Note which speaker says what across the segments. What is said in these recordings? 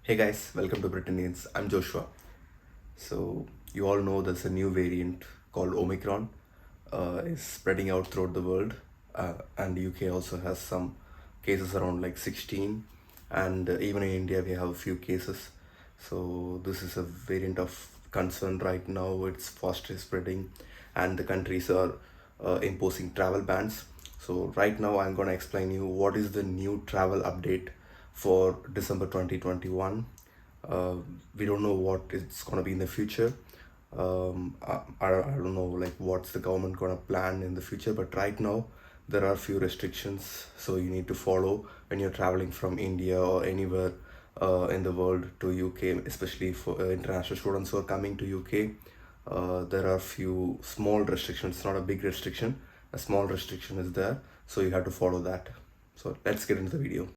Speaker 1: Hey guys, welcome to Britannians. I'm Joshua. So you all know there's a new variant called Omicron. Is spreading out throughout the world, and UK also has some cases around like 16, and even in India we have a few cases. So this is a variant of concern right now. It's fastly spreading, and the countries are imposing travel bans. So right now I'm gonna explain you what is the new travel update for December 2021. uh, we don't know what it's gonna be in the future. I don't know like what's the government gonna plan in the future, but right now there are few restrictions, so you need to follow when you're traveling from India or anywhere in the world to UK, especially for international students who are coming to UK. There are few small restrictions, not a big restriction. A small restriction is there, so you have to follow that. So let's get into the video.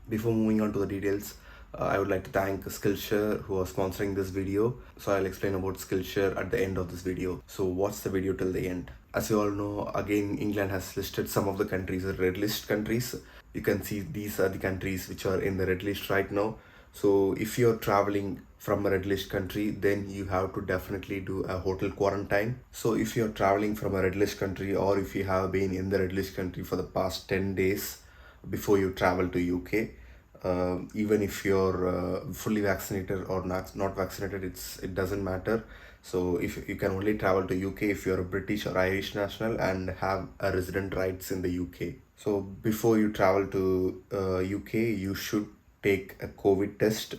Speaker 1: Before moving on to the details, I would like to thank Skillshare who are sponsoring this video. So I'll explain about Skillshare at the end of this video. So watch the video till the end. As you all know, again, England has listed some of the countries as red list countries. You can see these are the countries which are in the red list right now. So if you're traveling from a red list country, then you have to definitely do a hotel quarantine. So if you're traveling from a red list country, or if you have been in the red list country for the past 10 days before you travel to UK, even if you're fully vaccinated or not vaccinated, it doesn't matter. So if you can only travel to UK if you're a British or Irish national and have a resident rights in the UK. So before you travel to UK, you should take a COVID test,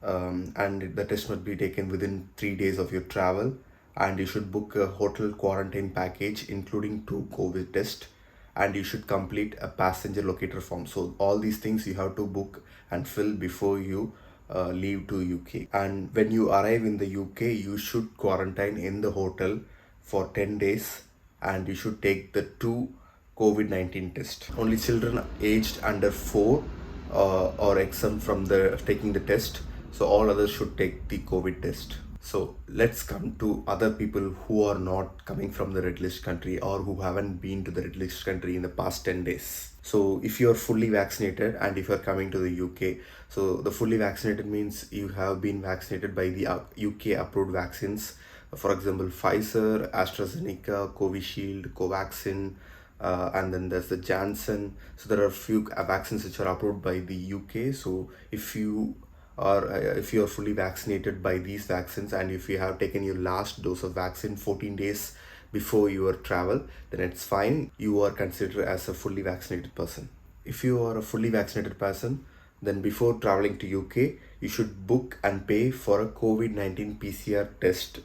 Speaker 1: and the test must be taken within 3 days of your travel, and you should book a hotel quarantine package including 2 COVID tests, and you should complete a passenger locator form. So all these things you have to book and fill before you leave to UK. And when you arrive in the UK, you should quarantine in the hotel for 10 days, and you should take the 2 COVID-19 test. Only children aged under 4 are exempt from the taking the test. So all others should take the COVID test. So let's come to other people who are not coming from the red list country, or who haven't been to the red list country in the past 10 days. So if you're fully vaccinated and if you're coming to the UK, so the fully vaccinated means you have been vaccinated by the UK approved vaccines. For example, Pfizer, AstraZeneca, Covishield, Covaxin, and then there's the Janssen. So there are a few vaccines which are approved by the UK. So if you are fully vaccinated by these vaccines, and if you have taken your last dose of vaccine 14 days before your travel, then it's fine. You are considered as a fully vaccinated person. If you are a fully vaccinated person, then before traveling to UK, you should book and pay for a COVID-19 PCR test,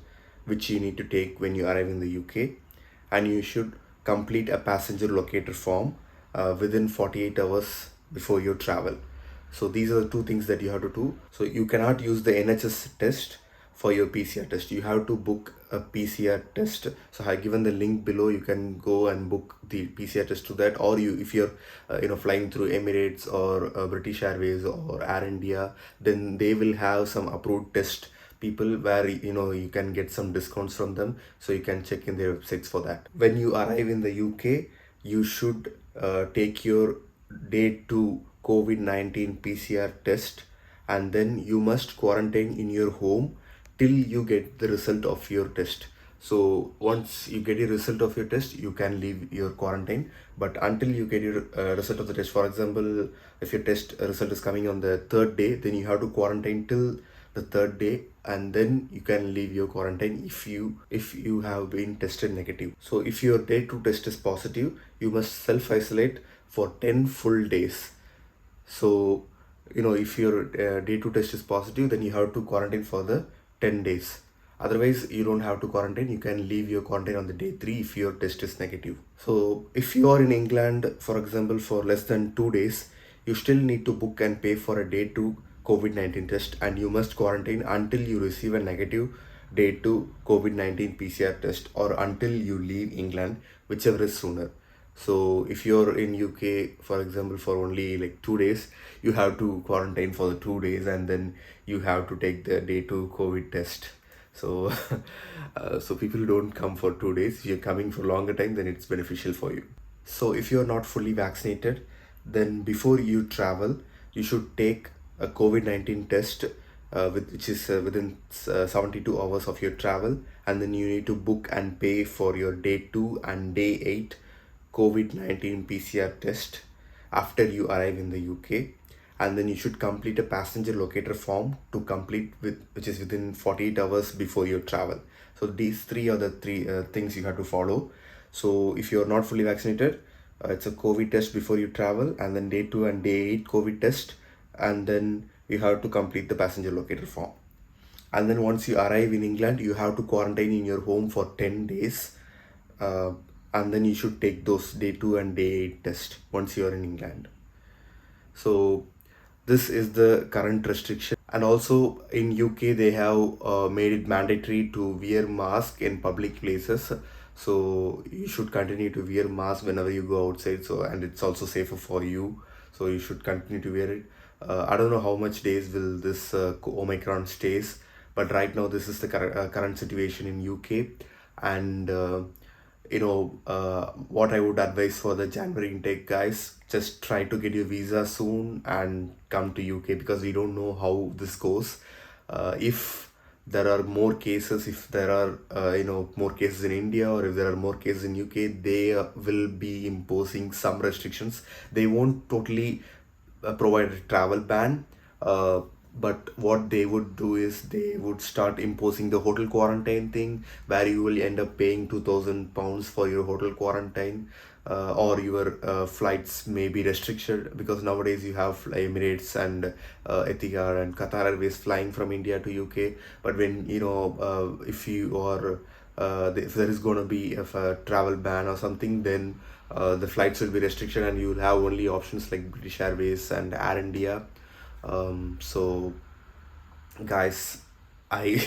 Speaker 1: which you need to take when you arrive in the UK, and you should complete a passenger locator form within 48 hours before your travel. So these are the two things that you have to do. So you cannot use the NHS test for your PCR test. You have to book a PCR test. So I have given the link below. You can go and book the PCR test to that. Or if you're flying through Emirates or British Airways or Air India, then they will have some approved test people where you can get some discounts from them. So you can check in their websites for that. When you arrive in the UK, you should take your day 2 COVID-19 PCR test, and then you must quarantine in your home till you get the result of your test. So once you get a result of your test, you can leave your quarantine. But until you get your result of the test, for example, if your test result is coming on the third day, then you have to quarantine till the third day, and then you can leave your quarantine if you have been tested negative. So if your day 2 test is positive, you must self-isolate for 10 full days. So if your day 2 test is positive, then you have to quarantine for the 10 days. Otherwise, you don't have to quarantine. You can leave your quarantine on the day 3 if your test is negative. So if you are in England, for example, for less than 2 days, you still need to book and pay for a day 2 COVID-19 test, and you must quarantine until you receive a negative day 2 COVID-19 PCR test, or until you leave England, whichever is sooner. So if you're in UK, for example, for only like 2 days, you have to quarantine for the 2 days, and then you have to take the day 2 COVID test. So so people don't come for 2 days. If you're coming for longer time, then it's beneficial for you. So if you're not fully vaccinated, then before you travel, you should take a COVID-19 test, which is within 72 hours of your travel, and then you need to book and pay for your day 2 and day 8 COVID-19 PCR test after you arrive in the UK. And then you should complete a passenger locator form to complete with, which is within 48 hours before your travel. So these three are the three things you have to follow. So if you're not fully vaccinated, it's a COVID test before you travel, and then day 2 and day 8 COVID test, and then you have to complete the passenger locator form. And then once you arrive in England, you have to quarantine in your home for 10 days, and then you should take those day 2 and day 8 test once you are in England. So this is the current restriction. And also in UK they have made it mandatory to wear mask in public places, so you should continue to wear mask whenever you go outside. So, and it's also safer for you, so you should continue to wear it. I don't know how much days will this Omicron stays, but right now this is the current situation in UK. And what I would advise for the January intake, guys, just try to get your visa soon and come to UK, because we don't know how this goes. If there are more cases, if there are more cases in India, or if there are more cases in UK, they will be imposing some restrictions. They won't totally provide a travel ban, but what they would do is they would start imposing the hotel quarantine thing, where you will end up paying £2,000 for your hotel quarantine, or your flights may be restricted, because nowadays you have Emirates and Etihad and Qatar Airways flying from India to UK. But when if you are if there is going to be a travel ban or something, then the flights will be restricted, and you will have only options like British Airways and Air India. So guys, I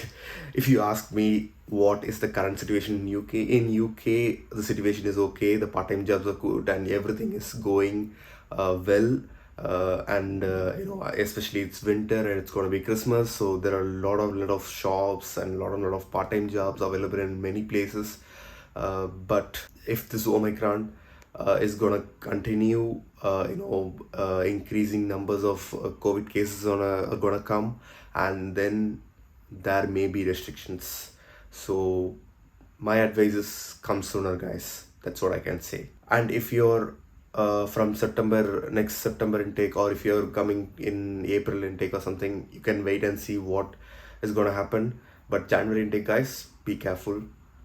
Speaker 1: if you ask me what is the current situation in UK, the situation is okay, the part-time jobs are good, and everything is going well. And especially it's winter and it's going to be Christmas, so there are a lot of shops and lot of part-time jobs available in many places. But if this Omicron is gonna continue, increasing numbers of COVID cases are gonna come, and then there may be restrictions. So my advice is come sooner, guys. That's what I can say. And if you're from next September intake, or if you're coming in April intake or something, you can wait and see what is gonna happen. But January intake, guys, be careful.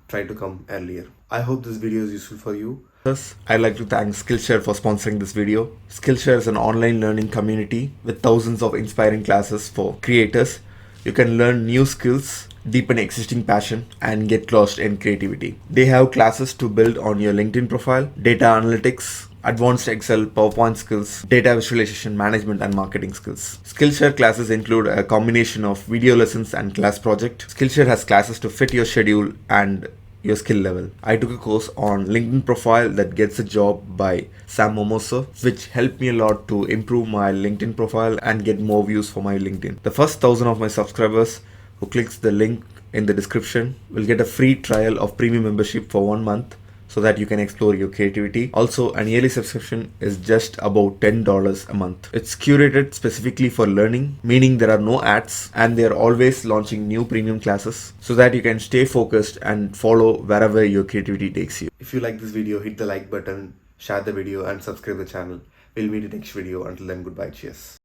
Speaker 1: Try to come earlier. I hope this video is useful for you. Thus, I'd like to thank Skillshare for sponsoring this video. Skillshare is an online learning community with thousands of inspiring classes for creators. You can learn new skills, deepen existing passion, and get lost in creativity. They have classes to build on your LinkedIn profile, data analytics, advanced Excel, PowerPoint skills, data visualization, management, and marketing skills. Skillshare classes include a combination of video lessons and class project. Skillshare has classes to fit your schedule and your skill level. I took a course on LinkedIn profile that gets a job by Sam Momoso, which helped me a lot to improve my LinkedIn profile and get more views for my LinkedIn. The first 1,000 of my subscribers who clicks the link in the description will get a free trial of premium membership for 1 month, so that you can explore your creativity. Also, an yearly subscription is just about $10 a month. It's curated specifically for learning, meaning there are no ads, and they are always launching new premium classes so that you can stay focused and follow wherever your creativity takes you. If you like this video, hit the like button, share the video, and subscribe the channel. We'll meet in the next video. Until then, goodbye. Cheers.